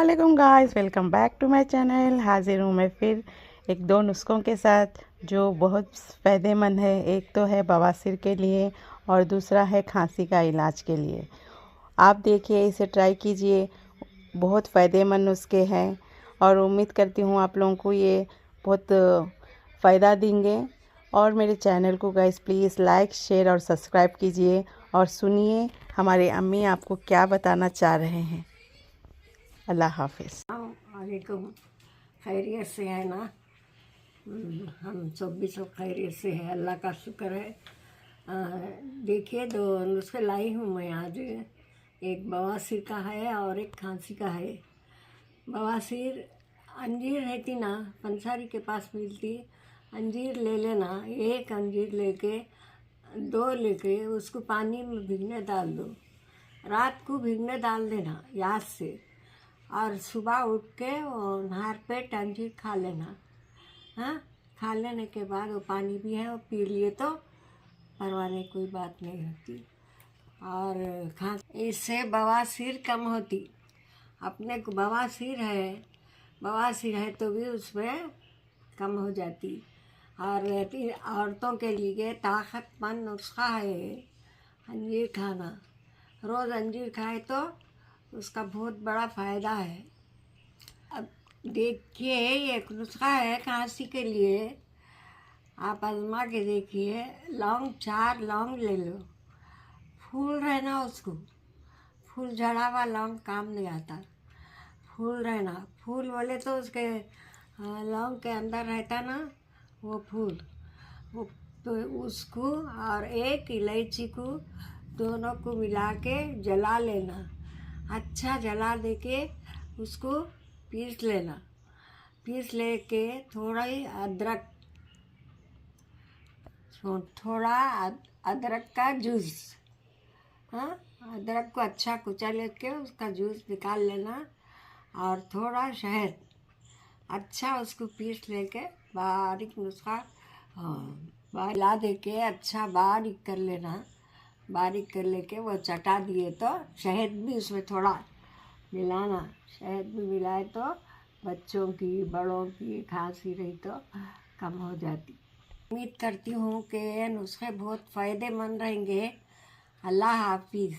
वालेकुम guys, welcome back to my channel. हाजिर हूँ मैं फिर एक दो नुस्खों के साथ जो बहुत फ़ायदेमंद है। एक तो है बवासीर के लिए और दूसरा है खांसी का इलाज के लिए। आप देखिए, इसे ट्राई कीजिए, बहुत फ़ायदेमंद नुस्खे हैं और उम्मीद करती हूँ आप लोगों को ये बहुत फ़ायदा देंगे। और मेरे चैनल को गाइस प्लीज़ लाइक, शेयर और सब्सक्राइब कीजिए और सुनिए हमारे अम्मी आपको क्या बताना चाह रहे हैं। अल्लाह हाफिज़। वालेकुम। खैरियत से है ना? हम सब भी सब खैरियत से है, अल्लाह का शुक्र है। देखिए, दो नुस्खे लाई हूँ मैं आज। एक बवासीर का है और एक खांसी का है। बवासीर, अंजीर रहती ना, पंसारी के पास मिलती, अंजीर ले लेना। एक अंजीर लेके, दो लेके उसको पानी में भिगने डाल दो। रात को भिगने डाल देना याद से, और सुबह उठ के वो नहर पेट अंजीर खा लेना। हाँ, खा लेने के बाद वो पानी भी है वो पी लिए तो परवाह नहीं, कोई बात नहीं होती। और इससे बवासीर कम होती। अपने को बवासीर है तो भी उसमें कम हो जाती। और औरतों के लिए ताकतमंद नुस्खा है अंजीर खाना। रोज़ अंजीर खाए तो उसका बहुत बड़ा फ़ायदा है। अब देखिए, एक नुस्खा है खांसी के लिए, आप आजमा के देखिए। लौंग, 4 लौंग ले लो, फूल रहना उसको, फूल झड़ा हुआ लौंग काम नहीं आता, फूल रहना। फूल बोले तो उसके लौंग के अंदर रहता ना वो फूल, वो तो उसको और एक इलायची को दोनों को मिला के जला लेना। अच्छा जला दे के उसको पीस लेना। पीस लेके थोड़ा ही अदरक, थोड़ा अदरक का जूस, हाँ, अदरक को अच्छा कुचल के उसका जूस निकाल लेना। और थोड़ा शहद, अच्छा उसको पीस लेके बारीक नुस्खा ला दे के अच्छा बारीक कर लेना। बारीक कर लेके वो चटा दिए तो शहद भी उसमें थोड़ा मिलाना। शहद भी मिलाए तो बच्चों की, बड़ों की खांसी रही तो कम हो जाती। उम्मीद करती हूँ कि नुस्खे बहुत फ़ायदेमंद रहेंगे। अल्लाह हाफिज़।